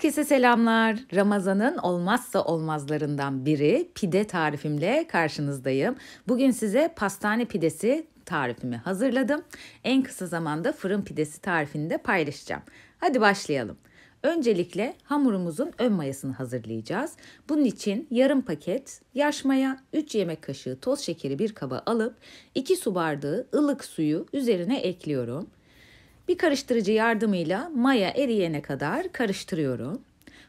Herkese selamlar. Ramazan'ın olmazsa olmazlarından biri pide tarifimle karşınızdayım. Bugün size pastane pidesi tarifimi hazırladım. En kısa zamanda fırın pidesi tarifini de paylaşacağım. Hadi başlayalım. Öncelikle hamurumuzun ön mayasını hazırlayacağız. Bunun için yarım paket yaş maya, 3 yemek kaşığı toz şekeri bir kaba alıp 2 su bardağı ılık suyu üzerine ekliyorum. Bir karıştırıcı yardımıyla maya eriyene kadar karıştırıyorum.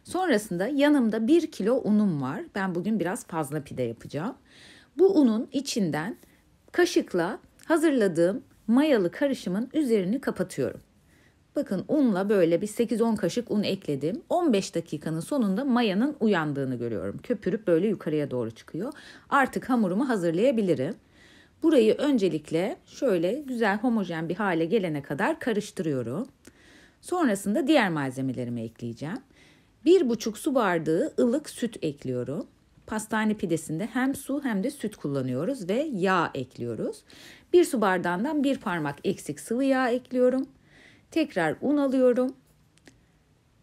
Sonrasında yanımda 1 kilo unum var. Ben bugün biraz fazla pide yapacağım. Bu unun içinden kaşıkla hazırladığım mayalı karışımın üzerini kapatıyorum. Bakın unla böyle bir 8-10 kaşık un ekledim. 15 dakikanın sonunda mayanın uyandığını görüyorum. Köpürüp böyle yukarıya doğru çıkıyor. Artık hamurumu hazırlayabilirim. Burayı öncelikle şöyle güzel homojen bir hale gelene kadar karıştırıyorum. Sonrasında diğer malzemelerimi ekleyeceğim. 1,5 su bardağı ılık süt ekliyorum. Pastane pidesinde hem su hem de süt kullanıyoruz ve yağ ekliyoruz. 1 su bardağından 1 parmak eksik sıvı yağ ekliyorum. Tekrar un alıyorum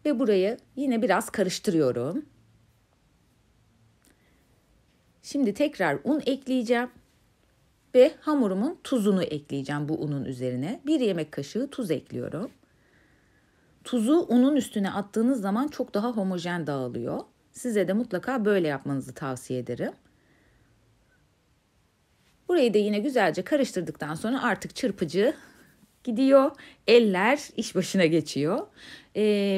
ve burayı yine biraz karıştırıyorum. Şimdi tekrar un ekleyeceğim. Ve hamurumun tuzunu ekleyeceğim bu unun üzerine. 1 yemek kaşığı tuz ekliyorum. Tuzu unun üstüne attığınız zaman çok daha homojen dağılıyor. Size de mutlaka böyle yapmanızı tavsiye ederim. Burayı da yine güzelce karıştırdıktan sonra artık çırpıcı gidiyor. Eller iş başına geçiyor.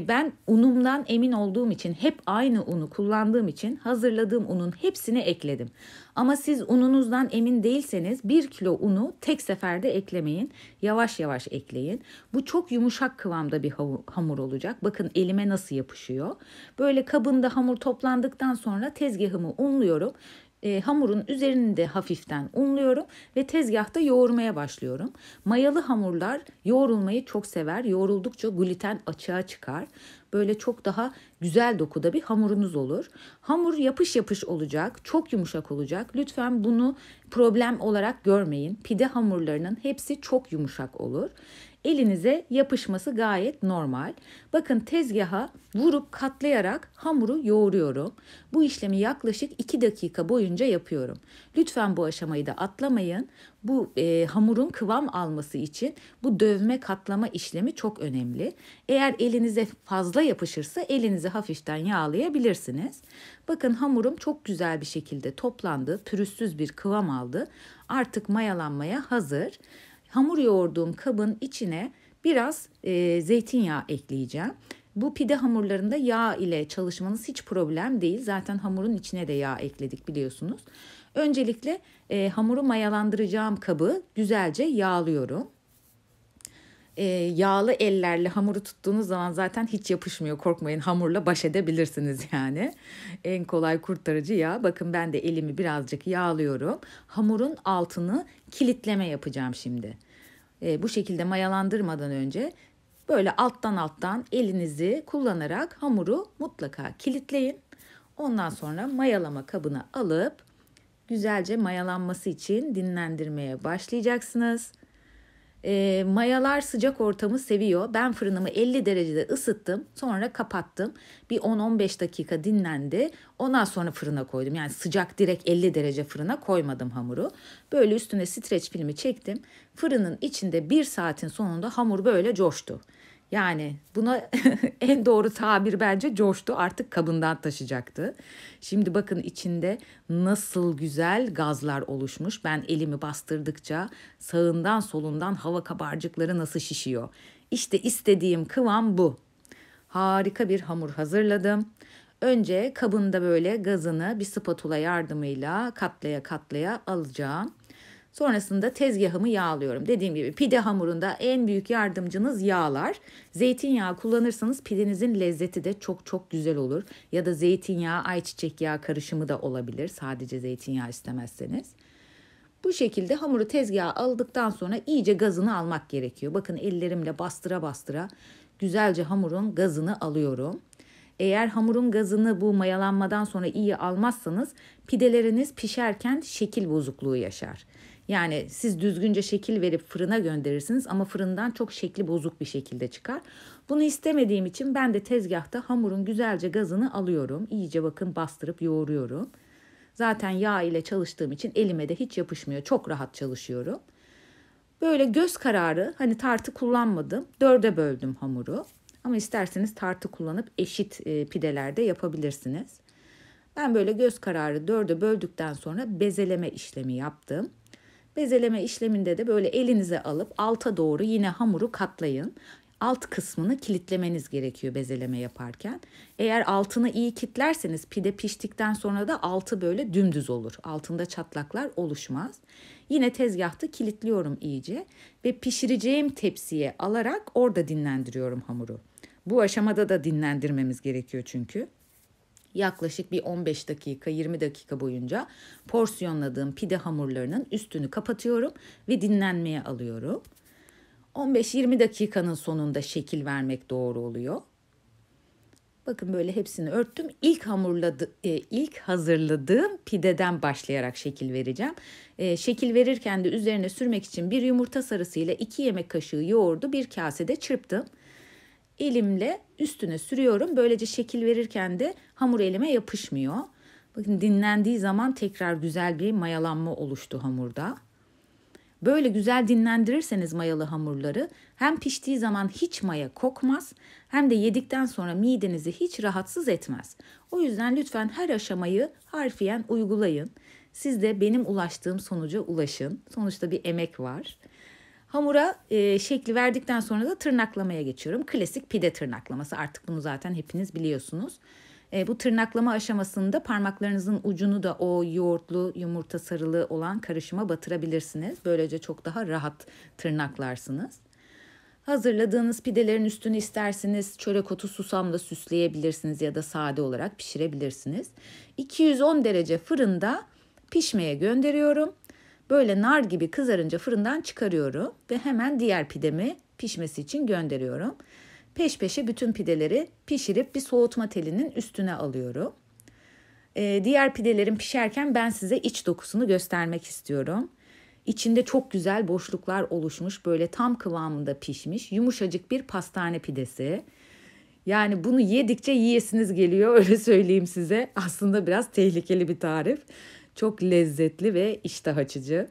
Ben unumdan emin olduğum için hep aynı unu kullandığım için hazırladığım unun hepsini ekledim. Ama siz ununuzdan emin değilseniz 1 kilo unu tek seferde eklemeyin. Yavaş yavaş ekleyin. Bu çok yumuşak kıvamda bir hamur olacak. Bakın elime nasıl yapışıyor. Böyle kabında hamur toplandıktan sonra tezgahımı unluyorum. Hamurun üzerini de hafiften unluyorum ve tezgahta yoğurmaya başlıyorum. Mayalı hamurlar yoğrulmayı çok sever. Yoğruldukça gluten açığa çıkar. Böyle çok daha güzel dokuda bir hamurunuz olur. Hamur yapış yapış olacak, çok yumuşak olacak. Lütfen bunu problem olarak görmeyin. Pide hamurlarının hepsi çok yumuşak olur. Elinize yapışması gayet normal. Bakın tezgaha vurup katlayarak hamuru yoğuruyorum. Bu işlemi yaklaşık 2 dakika boyunca yapıyorum. Lütfen bu aşamayı da atlamayın. Bu hamurun kıvam alması için bu dövme katlama işlemi çok önemli. Eğer elinize fazla yapışırsa elinizi hafiften yağlayabilirsiniz. Bakın hamurum çok güzel bir şekilde toplandı. Pürüzsüz bir kıvam aldı. Artık mayalanmaya hazır. Hamur yoğurduğum kabın içine biraz zeytinyağı ekleyeceğim. Bu pide hamurlarında yağ ile çalışmanız hiç problem değil. Zaten hamurun içine de yağ ekledik biliyorsunuz. Öncelikle hamuru mayalandıracağım kabı güzelce yağlıyorum. Yağlı ellerle hamuru tuttuğunuz zaman zaten hiç yapışmıyor. Korkmayın, hamurla baş edebilirsiniz yani. En kolay kurtarıcı yağ. Bakın ben de elimi birazcık yağlıyorum. Hamurun altını kilitleme yapacağım şimdi. Bu şekilde mayalandırmadan önce böyle alttan elinizi kullanarak hamuru mutlaka kilitleyin. Ondan sonra mayalama kabına alıp güzelce mayalanması için dinlendirmeye başlayacaksınız. Mayalar sıcak ortamı seviyor. Ben fırınımı 50 derecede ısıttım. Sonra kapattım. Bir 10-15 dakika dinlendi. Ondan sonra fırına koydum. Yani sıcak direkt 50 derece fırına koymadım hamuru. Böyle üstüne streç filmi çektim. Fırının içinde 1 saatin sonunda hamur böyle coştu. Yani buna en doğru tabir bence coştu. Artık kabından taşacaktı. Şimdi bakın içinde nasıl güzel gazlar oluşmuş. Ben elimi bastırdıkça sağından solundan hava kabarcıkları nasıl şişiyor. İşte istediğim kıvam bu. Harika bir hamur hazırladım. Önce kabında böyle gazını bir spatula yardımıyla katlaya katlaya alacağım. Sonrasında tezgahımı yağlıyorum. Dediğim gibi pide hamurunda en büyük yardımcınız yağlar. Zeytinyağı kullanırsanız pidenizin lezzeti de çok çok güzel olur. Ya da zeytinyağı, ayçiçek yağı karışımı da olabilir. Sadece zeytinyağı istemezseniz. Bu şekilde hamuru tezgaha aldıktan sonra iyice gazını almak gerekiyor. Bakın ellerimle bastıra bastıra güzelce hamurun gazını alıyorum. Eğer hamurun gazını bu mayalanmadan sonra iyi almazsanız pideleriniz pişerken şekil bozukluğu yaşar. Yani siz düzgünce şekil verip fırına gönderirsiniz ama fırından çok şekli bozuk bir şekilde çıkar. Bunu istemediğim için ben de tezgahta hamurun güzelce gazını alıyorum. İyice bakın bastırıp yoğuruyorum. Zaten yağ ile çalıştığım için elime de hiç yapışmıyor. Çok rahat çalışıyorum. Böyle göz kararı, hani tartı kullanmadım. 4'e böldüm hamuru. Ama isterseniz tartı kullanıp eşit pidelerde yapabilirsiniz. Ben böyle göz kararı 4'e böldükten sonra bezeleme işlemi yaptım. Bezeleme işleminde de böyle elinize alıp alta doğru yine hamuru katlayın. Alt kısmını kilitlemeniz gerekiyor bezeleme yaparken. Eğer altını iyi kilitlerseniz pide piştikten sonra da altı böyle dümdüz olur. Altında çatlaklar oluşmaz. Yine tezgahta kilitliyorum iyice ve pişireceğim tepsiye alarak orada dinlendiriyorum hamuru. Bu aşamada da dinlendirmemiz gerekiyor çünkü. Yaklaşık bir 15 dakika, 20 dakika boyunca porsiyonladığım pide hamurlarının üstünü kapatıyorum ve dinlenmeye alıyorum. 15-20 dakikanın sonunda şekil vermek doğru oluyor. Bakın böyle hepsini örttüm. İlk hazırladığım pideden başlayarak şekil vereceğim. Şekil verirken de üzerine sürmek için bir yumurta sarısı ile 2 yemek kaşığı yoğurdu bir kasede çırptım. Elimle üstüne sürüyorum. Böylece şekil verirken de hamur elime yapışmıyor. Bakın dinlendiği zaman tekrar güzel bir mayalanma oluştu hamurda. Böyle güzel dinlendirirseniz mayalı hamurları hem piştiği zaman hiç maya kokmaz hem de yedikten sonra midenizi hiç rahatsız etmez. O yüzden lütfen her aşamayı harfiyen uygulayın. Siz de benim ulaştığım sonuca ulaşın. Sonuçta bir emek var. Hamura şekli verdikten sonra da tırnaklamaya geçiyorum. Klasik pide tırnaklaması. Artık bunu zaten hepiniz biliyorsunuz. Bu tırnaklama aşamasında parmaklarınızın ucunu da o yoğurtlu, yumurta sarılı olan karışıma batırabilirsiniz. Böylece çok daha rahat tırnaklarsınız. Hazırladığınız pidelerin üstünü isterseniz çörek otu susamla süsleyebilirsiniz ya da sade olarak pişirebilirsiniz. 210 derece fırında pişmeye gönderiyorum. Böyle nar gibi kızarınca fırından çıkarıyorum ve hemen diğer pidemi pişmesi için gönderiyorum. Peş peşe bütün pideleri pişirip bir soğutma telinin üstüne alıyorum. Diğer pidelerin pişerken ben size iç dokusunu göstermek istiyorum. İçinde çok güzel boşluklar oluşmuş, böyle tam kıvamında pişmiş, yumuşacık bir pastane pidesi. Yani bunu yedikçe yiyesiniz geliyor, öyle söyleyeyim size. Aslında biraz tehlikeli bir tarif. Çok lezzetli ve iştah açıcı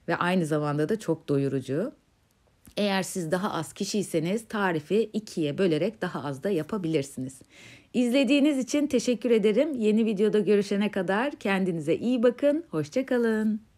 ve aynı zamanda da çok doyurucu. Eğer siz daha az kişiyseniz tarifi 2'ye bölerek daha az da yapabilirsiniz. İzlediğiniz için teşekkür ederim. Yeni videoda görüşene kadar kendinize iyi bakın. Hoşça kalın.